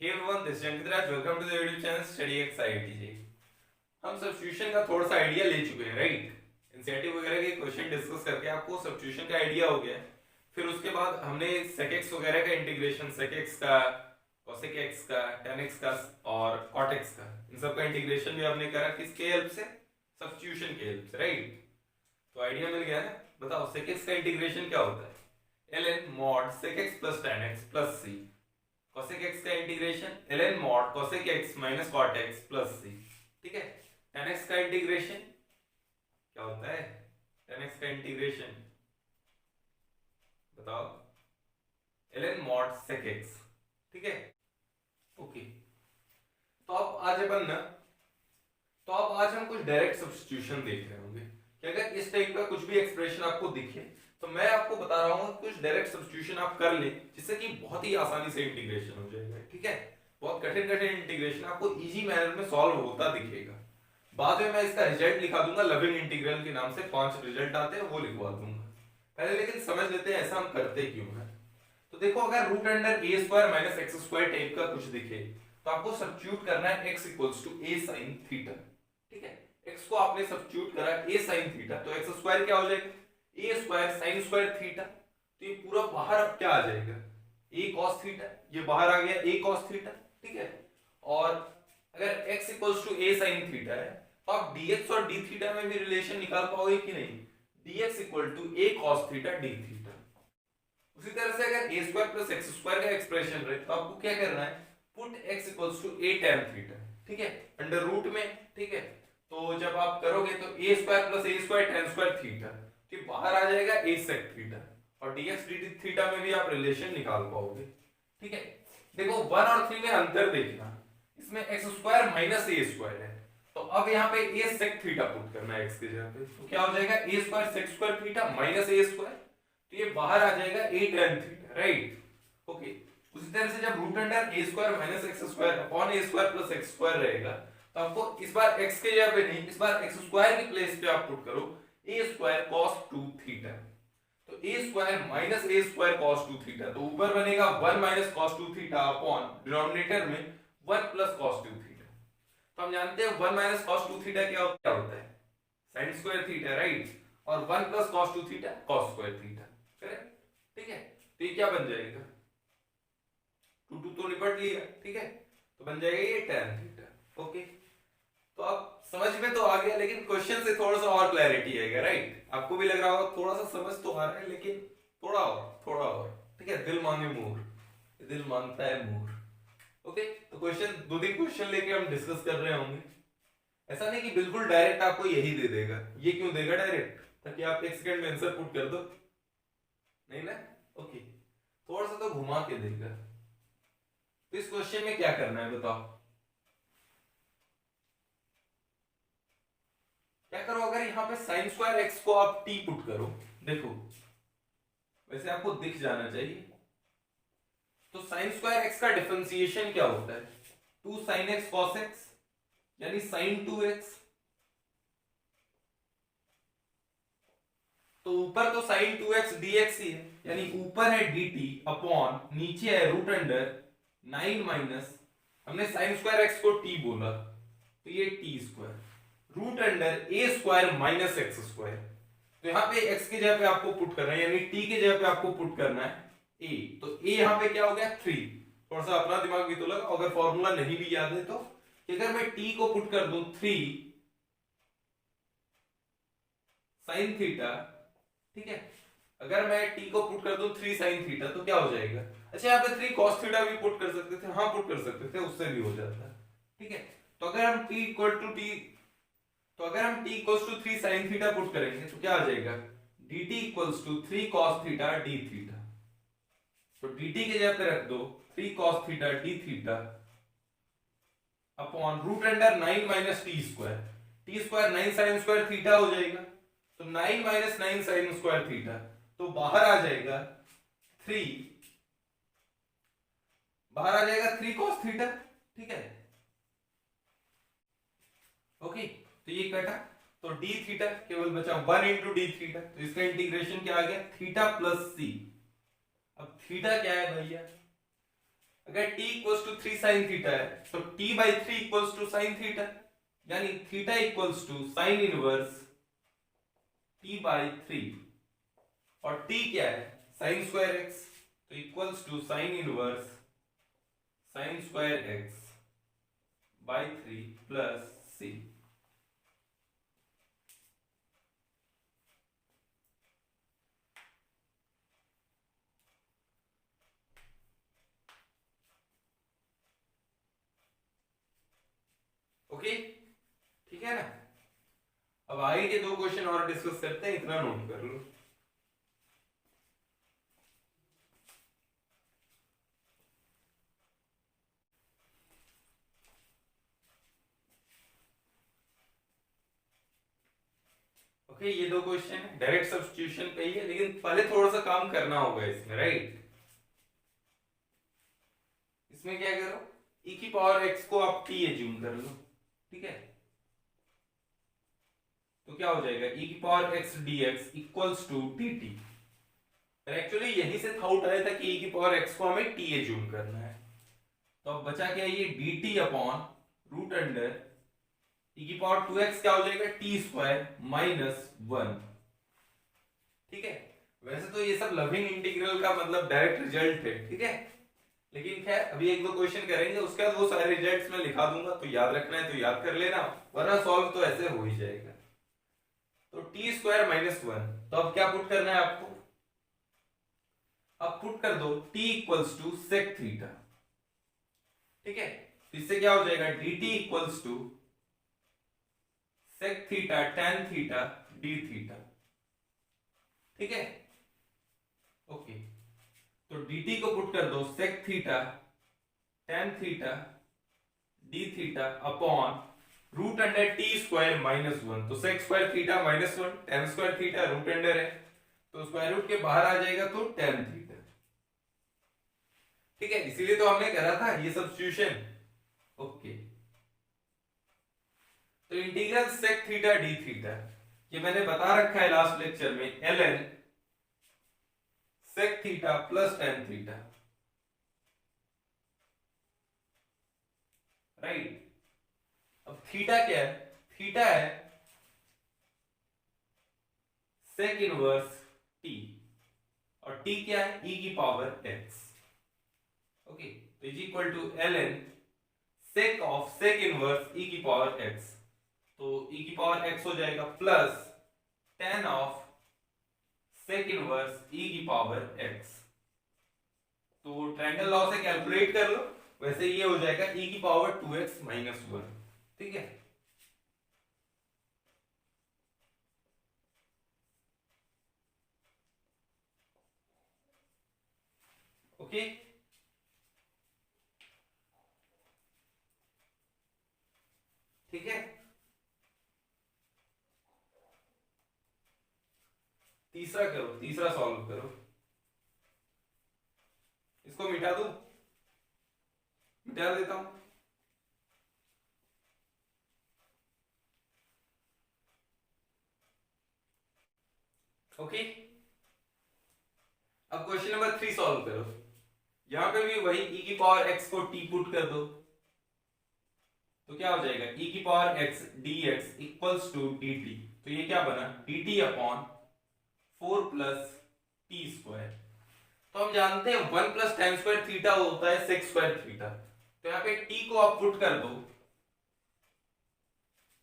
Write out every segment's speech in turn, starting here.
Hey everyone, this is Ankit Raj. Welcome to the YouTube channel Study X IITJ. हम substitution का थोड़ा सा idea ले चुके हैं, राइट? एनसीईआरटी वगैरह के क्वेश्चन डिस्कस करके आपको सब्स्टिट्यूशन का आइडिया हो गया है। फिर उसके बाद हमने sec x वगैरह का इंटीग्रेशन, sec x का, cosec x का, tan x का और cot x का, इन सब का इंटीग्रेशन भी हमने करा किसके हेल्प से? सब्स्टिट्यूशन के हेल्प से, राइट? तो आइडिया मिल गया ना? बताओ sec x का इंटीग्रेशन क्या होता है? ln mod sec x plus tan x plus c। cosec x का integration ln mod cosec x minus cot x plus c। ठीक है। tan x का इंटीग्रेशन क्या होता है? tan x का इंटीग्रेशन बताओ, ln mod sec x। ठीक है, ओके। तो अब आज हम कुछ डायरेक्ट सब्स्टिट्यूशन देख रहे होंगे कि अगर इस टाइप का कुछ भी एक्सप्रेशन आपको दिखे तो मैं आपको बता रहा हूं कुछ डायरेक्ट सब्स्टिट्यूशन आप कर ले, जिससे कि बहुत ही आसानी से इंटीग्रेशन हो जाएगा। ठीक है, बहुत कठिन इंटीग्रेशन आपको इजी मैनर में सॉल्व होता दिखेगा। बाद में मैं इसका रिजल्ट लिखा दूंगा, लविंग इंटीग्रल के नाम से 5 रिजल्ट आते हैं, वो लिखवा दूंगा। पहले लेकिन समझ लेते हैं ऐसा हम करते क्यों है। तो देखो, अगर root under a square minus x square type का कुछ दिखे तो आपको सब्स्टिट्यूट करना है x equals to a sin theta. ठीक है, x को आपने सब्स्टिट्यूट करा a sin थीटा, तो x स्क्वायर क्या हो जाएगा? a square sin square theta. तो ये पूरा बाहर अब क्या आ जाएगा? a cos थीटा, ये बाहर आ गया a cos थीटा। ठीक है, और अगर x equals to a sin theta है तो आप dx और d थीटा में भी रिलेशन निकाल पाओगे कि नहीं? dx equal to a cos theta d theta. उसी तरह से अगर a square plus X square का एक्सप्रेशन रहे तो आपको क्या करना है? Put x equals to a tan theta. ठीक है, अंडर रूट में। ठीक है, तो जब आप करोगे तो a square plus a square tan square theta, तो बाहर आ जाएगा a sec थीटा, और dx dt थीटा में भी आप रिलेशन निकाल पाओगे। ठीक है, देखो 1 और 3 में अंतर देखना, इसमें x square minus a square है, तो अब यहाँ पे a sec थीटा पुट करना है x के जगह पे, तो क्या हो जाएगा? a square sec square theta minus a square, तो ये बाहर आ जाएगा a tan theta, right? Okay, उसी तरह से जब root under a square minus x square upon a square plus X square रहेगा, तो आपको इस बार x के जगह पे नहीं, इस बार x स्क्वायर की प्लेस पे आप पुट करो a स्क्वायर cos 2 थीटा, तो a square minus a square cos 2 theta, तो ऊपर बनेगा 1 minus cos 2 theta upon denominator में 1 प्लस cos 2 थीटा। तो हम जानते हैं 1 माइनस cos 2 थीटा क्या होता है? sin square theta, right? और 1 plus cos 2 theta cos square theta, correct? ठीक है, तो ये क्या बन जाएगा? 2 2 तो निपट लिया। ठीक है, तो बन जाएगा ये tan थीटा। ओके, तो आप समझ में तो आ गया, लेकिन क्वेश्चन से थोड़ा सा और क्लैरिटी आएगा, राइट? आपको भी लग रहा होगा थोड़ा सा समझ तो आ रहा है, लेकिन थोड़ा और। ठीक है, दिल मांगे मोर, दिल मांगता है मोर। ओके, तो क्वेश्चन 2 3 क्वेश्चन लेके हम डिस्कस कर रहे होंगे। ऐसा नहीं कि बिल्कुल डायरेक्ट आपको यही दे देगा। ये क्यों देगा डायरेक्ट? ताकि आप एक सेकंड में आंसर पुट कर दो, नहीं ना? ओके, थोड़ा सा तो घुमा के देगा। तो इस क्वेश्चन में क्या करना है बताओ? क्या करो, अगर यहाँ पे साइन स्क्वायर एक्स को आप टी पुट करो, देखो वैसे आपको दिख जाना चाहिए। तो साइन स्क्वायर एक्स का डिफरेंशिएशन क्या होता है? 2 sin x cos x, यानी sin 2x। तो ऊपर तो sin 2x dx ही है, यानी ऊपर है dt अपॉन नीचे है रूट अंडर 9 माइनस, हमने साइन स्क्वायर एक्स को t बोला तो ये t square root under a square minus x square. तो यहाँ पे x की जगह पे आपको पुट करना है, यानी t की जगह पे आपको पुट करना है a, तो a यहाँ पे क्या हो गया? 3। थोड़ा सा अपना दिमाग भी तो लगा, अगर फॉर्मूला नहीं भी याद है तो, कि अगर मैं t को पुट कर दूं 3 साइन थीटा, ठीक है, अगर मैं t को पुट कर दूं 3 साइन थीटा तो क्या हो जाएगा? अच्छा, यहाँ पे 3 cos थीटा भी पुट कर सकते थे, हाँ पुट कर सकते थे, उससे भी हो जाता। ठीक है, तो अगर हम t इक्वल टू t, तो अगर हम t equals to 3 sin theta put करेंगे तो क्या आ जाएगा? dt equals to 3 cos theta d theta. तो dt की जगह पे रख दो 3 cos theta d theta upon root under 9 minus t square. T square 9 sin square theta हो जाएगा, तो 9 माइनस 9 sin स्क्वायर थीटा, तो बाहर आ जाएगा 3, बाहर आ जाएगा 3 cos थीटा। ठीक है, ओके, तो ये कटा, तो d थीटा केवल बचा 1 इंटू डी थीटा, तो इसका इंटीग्रेशन क्या आ गया? Theta plus c. अब थीटा क्या है भैया? अगर t equals to 3 sine theta है तो t by 3 equals to sine theta, यानी theta equals to sine inverse t by 3, और t क्या है साइन स्क्वायर x, तो equals to sine inverse sine square x by 3 plus c। Okay, ठीक है ना। अब आगे के दो क्वेश्चन और डिस्कस करते हैं, इतना नोट कर लो। ओके, ये दो क्वेश्चन है डायरेक्ट सब्स्टिट्यूशन पे ही है, लेकिन पहले थोड़ा सा काम करना होगा इसमें, राइट। इसमें क्या करो, e की पावर x को आप t एज्यूम कर लो, ठीक है। तो क्या हो जाएगा e की power x dx equals to dt। Actually यहीं से थाउट आया था कि e की पावर x को हमें t एज्यूम करना है। तो अब बचा क्या, ये dt upon root under e की पावर 2x क्या हो जाएगा t स्क्वायर माइनस 1, ठीक है। वैसे तो ये सब लविंग इंटीग्रल का मतलब डायरेक्ट रिजल्ट है, ठीक है। लेकिन खैर अभी एक दो क्वेश्चन करेंगे, उसके बाद वो सारे रिजल्ट्स में लिखा दूंगा, तो याद रखना है तो याद कर लेना, वरना सॉल्व तो ऐसे हो ही जाएगा। तो टी स्क्वायर माइनस 1, तो अब क्या पुट करना है आपको, अब पुट कर दो t equals to sec theta, ठीक है। इससे क्या हो जाएगा dt equals to sec theta tan theta d theta, ठीक है। ओके, तो dt को पुट कर दो sec theta tan theta d theta upon root under t square minus 1, तो sec square theta minus 1, tan square theta root under है, तो square root के बाहर आ जाएगा तो tan थीटा, ठीक है। इसीलिए तो हमने करा था ये सब्स्टिट्यूशन। ओके, तो integral sec theta d theta, ये मैंने बता रखा है लास्ट लेक्चर में, ln sec theta plus tan theta, right. अब थीटा क्या है, थीटा है सेक इनवर्स t, और t क्या है e की पावर x, ओके। तो is equal to ln sec of sec inverse e की पावर x, तो e की पावर x हो जाएगा plus tan of sec inverse e की पावर x। तो ट्रायंगल लॉ से कैलकुलेट कर लो, वैसे ये हो जाएगा e की पावर 2x माइनस 1, ठीक है। ओके, ठीक है। तीसरा करो, तीसरा सॉल्व करो, इसको मिटा दूं, मिटा देता हूं। ओके, अब क्वेश्चन नंबर 3 सॉल्व करो। यहां पे भी वही e की पावर x को t पुट कर दो, तो क्या हो जाएगा e की power x dx equals to dt, तो ये क्या बना dt upon 4 plus t square. तो हम जानते हैं 1 प्लस tan स्क्वायर थीटा होता है सेक स्क्वायर थीटा, तो यहाँ पे t को आप पुट कर दो,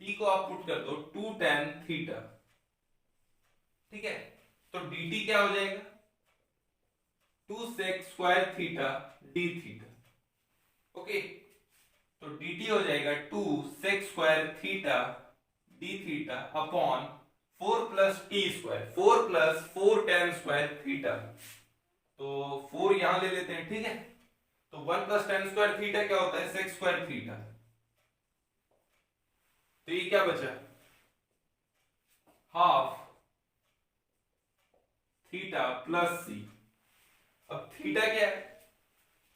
t को आप पुट कर दो 2 tan थीटा, ठीक है। तो dt क्या हो जाएगा 2 sec square theta d theta, okay. तो dt हो जाएगा 2 sec square theta d theta upon 4 plus t square, 4 plus 4 tan square theta, तो 4 यहां ले लेते हैं, ठीक है। तो 1 प्लस tan स्क्वायर थीटा क्या होता है सेक स्क्वायर थीटा, तो ये क्या बचा हाफ थीटा प्लस सी। अब थीटा क्या है,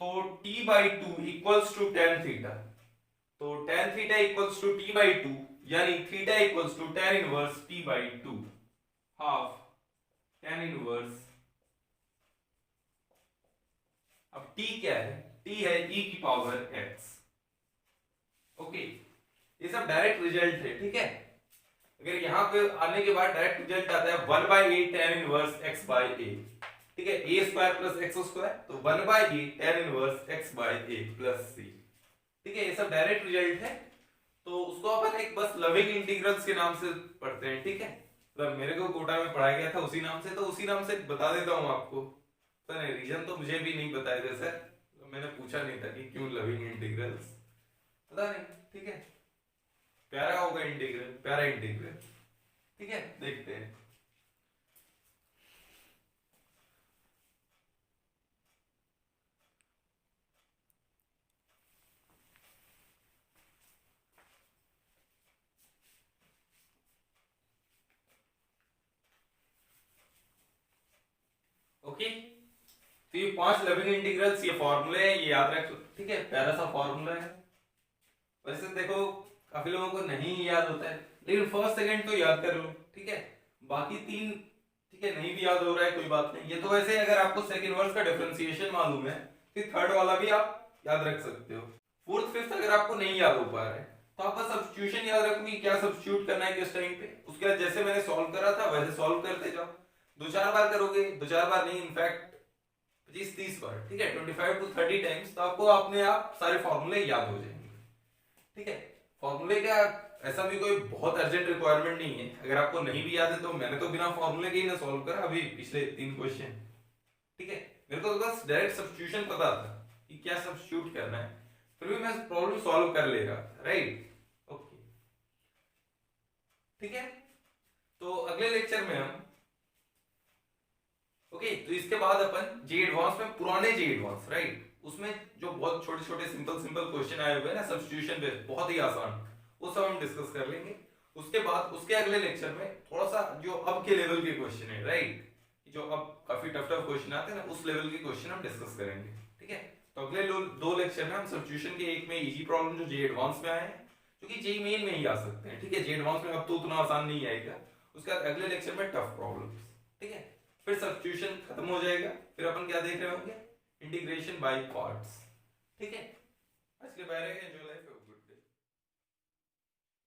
तो t by 2 equals to tan theta, तो tan theta equals to t by 2, यानी theta equals to tan inverse t by 2, half tan inverse. अब t क्या है, t t है e की पावर x। ओके, ये सब डायरेक्ट रिजल्ट है, ठीक है। अगर यहाँ पे आने के बाद डायरेक्ट रिजल्ट आता है 1/a tan inverse x by a, ठीक है, a square plus x square, तो 1/a tan inverse x by a plus c, ठीक है। ये सब डायरेक्ट रिजल्ट है, तो उसको अपन एक बस लविंग इंटीग्रल्स के नाम से पढ़ते हैं, ठीक है। मतलब मेरे को कोटा में पढ़ाया गया था उसी नाम से, तो उसी नाम से बता देता हूँ आपको। तो नहीं, रीजन तो मुझे भी नहीं बताया था सर, तो मैंने पूछा नहीं था कि क्यों लविंग इंटीग्रल्स, पता नहीं, ठीक है। प्यारा होगा इंटीग्रल, प्यारा इंटीग्रल, ठीक है, देखते हैं। ओके, तो ये 5 लविंग इंटीग्रल्स, ये फॉर्मूले हैं, ये याद रख लो, ठीक है। प्यारा सा फॉर्मूला है। वैसे देखो काफी लोगों को नहीं याद होता है, लेकिन फर्स्ट सेकंड तो याद कर लो, ठीक है। बाकी 3, ठीक है, नहीं भी याद हो रहा है कोई बात नहीं। ये तो वैसे अगर आपको सेकंड वर्स का डिफरेंशिएशन मालूम है तो थर्ड वाला भी आप याद रख सकते हो। फोर्थ फिफ्थ अगर आपको नहीं याद हो पा रहा है तो आप बस सब्स्टिट्यूशन याद रखो कि क्या सब्स्टिट्यूट करना है किस टाइम पे। उसके बाद जैसे मैंने सॉल्व करा था वैसे सॉल्व करते जाओ। 2-4 बार करोगे, 2-4 बार नहीं, इनफैक्ट 25-30 बार, ठीक है, 25 to 30 टाइम्स, तो आपको अपने आप सारे फॉर्मूले याद हो जाएंगे, ठीक है। फॉर्मूले का ऐसा भी कोई बहुत अर्जेंट रिक्वायरमेंट नहीं है। अगर आपको नहीं भी याद है तो मैंने तो बिना फॉर्मूले के ही ना सॉल्व करा अभी पिछले 3 क्वेश्चन, ठीक है। मेरे को तो बस डायरेक्ट सब्स्टिट्यूशन पता था कि क्या सब्स्टिट्यूट करना है, फिर भी मैं प्रॉब्लम सॉल्व कर ले रहा था, राइट। ओके, ठीक है। तो अगले लेक्चर में हम, ओके, तो इसके बाद अपन जे एडवांस में, पुराने जे एडवांस, राइट, उसमें जो बहुत छोटे छोटे सिंपल सिंपल क्वेश्चन आए हुए हैं ना सब्स्टिट्यूशन पे, बहुत ही आसान, वो सब हम डिस्कस कर लेंगे। उसके बाद उसके अगले लेक्चर में थोड़ा सा जो अब के लेवल के क्वेश्चन है, राइट, जो अब काफी टफ टफ क्वेश्चन आते हैं ना, उस लेवल के क्वेश्चन हम डिस्कस करेंगे, ठीक है। तो अगले 2 लेक्चर में हम सब्स्टिट्यूशन के, एक में इजी प्रॉब्लम जो जे एडवांस में आए हैं, जो कि जे मेन में ही आ सकते हैं, ठीक है। जे एडवांस में अब तो उतना आसान नहीं आएगा। उसके बाद अगले लेक्चर में टफ प्रॉब्लम्स, ठीक है, फिर सब्स्टिट्यूशन खत्म हो जाएगा। फिर अपन क्या देख रहे होंगे, इंटीग्रेशन बाय पार्ट्स, ठीक है। आज के बारे में एंजॉय लाइफ।